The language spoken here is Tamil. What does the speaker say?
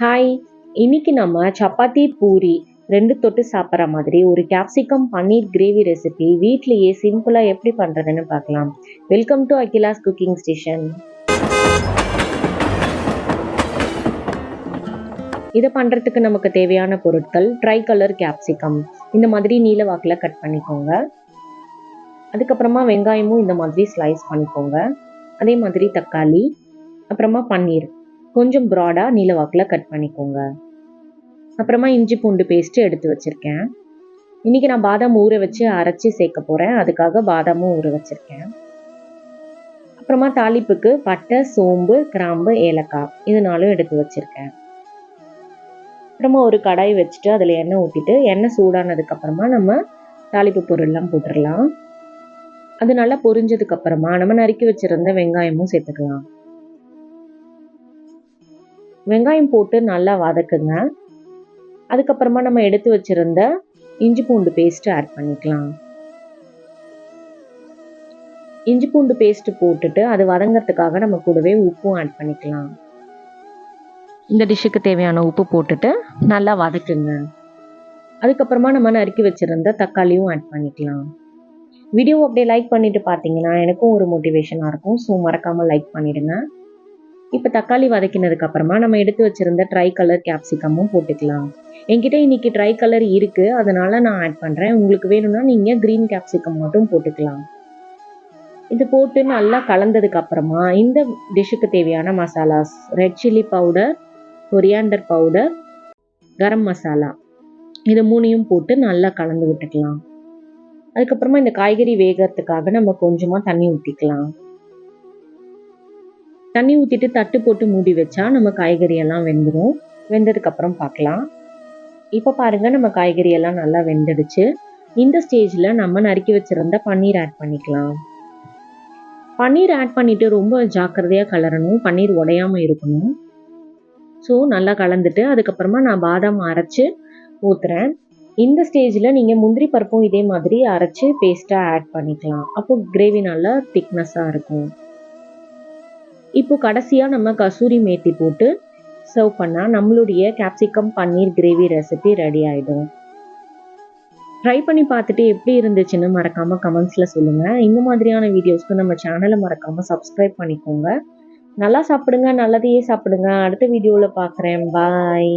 ஹாய்! இன்னைக்கு நம்ம சப்பாத்தி, பூரி 2 தொட்டு சாப்பிட்ற மாதிரி ஒரு கேப்சிகம் பன்னீர் கிரேவி ரெசிபி வீட்லயே சிம்பிளா எப்படி பண்றதுன்னு பார்க்கலாம். Welcome to Akila's cooking station. இதை பண்றதுக்கு நமக்கு தேவையான பொருட்கள் ட்ரை கலர் கேப்சிகம் இந்த மாதிரி நீல வாக்கில் கட் பண்ணிக்கோங்க. அதுக்கப்புறமா வெங்காயமும் இந்த மாதிரி ஸ்லைஸ் பண்ணிக்கோங்க. அதே மாதிரி தக்காளி, அப்புறமா பன்னீர் கொஞ்சம் ப்ராடா நீல வாக்கில் கட் பண்ணிக்கோங்க. அப்புறமா இஞ்சி பூண்டு பேஸ்ட்டு எடுத்து வச்சுருக்கேன். இன்றைக்கி நான் பாதாம் ஊற வச்சு அரைச்சி சேர்க்க போகிறேன். அதுக்காக பாதாமும் ஊற வச்சுருக்கேன். அப்புறமா தாளிப்புக்கு பட்டை, சோம்பு, கிராம்பு, ஏலக்காய் இது 4 எடுத்து வச்சுருக்கேன். அப்புறமா ஒரு கடாய் வச்சுட்டு அதில் எண்ணெய் ஊற்றிட்டு எண்ணெய் சூடானதுக்கப்புறமா நம்ம தாளிப்பு பொருள்லாம் போட்டுடலாம். அது நல்லா பொரிஞ்சதுக்கப்புறமா நம்ம நறுக்கி வச்சுருந்த வெங்காயமும் சேர்த்துக்கலாம். வெங்காயம் போட்டு நல்லா வதக்குங்க. அதுக்கப்புறமா நம்ம எடுத்து வச்சிருந்த இஞ்சி பூண்டு பேஸ்ட்டு ஆட் பண்ணிக்கலாம். இஞ்சி பூண்டு பேஸ்ட்டு போட்டுட்டு அது வதங்கிறதுக்காக நம்ம கூடவே உப்பும் ஆட் பண்ணிக்கலாம். இந்த டிஷ்ஷுக்கு தேவையான உப்பு போட்டுட்டு நல்லா வதக்குங்க. அதுக்கப்புறமா நம்ம நறுக்கி வச்சிருந்த தக்காளியும் ஆட் பண்ணிக்கலாம். வீடியோ அப்படியே லைக் பண்ணிட்டு பார்த்தீங்கன்னா எனக்கும் ஒரு மோட்டிவேஷனாக இருக்கும். ஸோ மறக்காமல் லைக் பண்ணிடுங்க. இப்போ தக்காளி வதக்கினதுக்கு அப்புறமா நம்ம எடுத்து வச்சிருந்த ட்ரை கலர் கேப்சிகமும் போட்டுக்கலாம். என்கிட்ட இன்னைக்கு ட்ரை கலர் இருக்கு, அதனால நான் ஆட் பண்றேன். உங்களுக்கு வேணும்னா நீங்க கிரீன் கேப்சிகம் மட்டும் போட்டுக்கலாம். இது போட்டு நல்லா கலந்ததுக்கு அப்புறமா இந்த டிஷ்ஷுக்கு தேவையான masalas red chilli powder, coriander powder, garam masala இது 3யும் போட்டு நல்லா கலந்து விட்டுக்கலாம். அதுக்கப்புறமா இந்த காய்கறி வேகிறதுக்காக நம்ம கொஞ்சமா தண்ணி ஊற்றிக்கலாம். தண்ணி ஊற்றிட்டு தட்டு போட்டு மூடி வச்சா நம்ம காய்கறி எல்லாம் வெந்துடும். வெந்ததுக்கப்புறம் பார்க்கலாம். இப்போ பாருங்கள் நம்ம காய்கறி எல்லாம் நல்லா வெந்துடுச்சு. இந்த ஸ்டேஜில் நம்ம நறுக்கி வச்சுருந்த பன்னீர் ஆட் பண்ணிக்கலாம். பன்னீர் ஆட் பண்ணிவிட்டு ரொம்ப ஜாக்கிரதையாக கலரணும். பன்னீர் உடையாமல் இருக்கணும். ஸோ நல்லா கலந்துட்டு அதுக்கப்புறமா நான் பாதாம் அரைச்சி ஊற்றுறேன். இந்த ஸ்டேஜில் நீங்கள் முந்திரி பருப்பும் இதே மாதிரி அரைச்சி பேஸ்ட்டாக ஆட் பண்ணிக்கலாம். அப்போ கிரேவி நல்லா திக்னஸாக இருக்கும். இப்போ கடைசியாக நம்ம கசூரி மேத்தி போட்டு சர்வ் பண்ணால் நம்மளுடைய கேப்சிகம் பன்னீர் கிரேவி ரெசிபி ரெடி ஆகிடும். ட்ரை பண்ணி பார்த்துட்டு எப்படி இருந்துச்சுன்னு மறக்காமல் கமெண்ட்ஸில் சொல்லுங்கள். இந்த மாதிரியான வீடியோஸ்க்கு நம்ம சேனலை மறக்காமல் சப்ஸ்கிரைப் பண்ணிக்கோங்க. நல்லா சாப்பிடுங்க, நல்லதையே சாப்பிடுங்க. அடுத்த வீடியோவில் பார்க்குறேன். பாய்.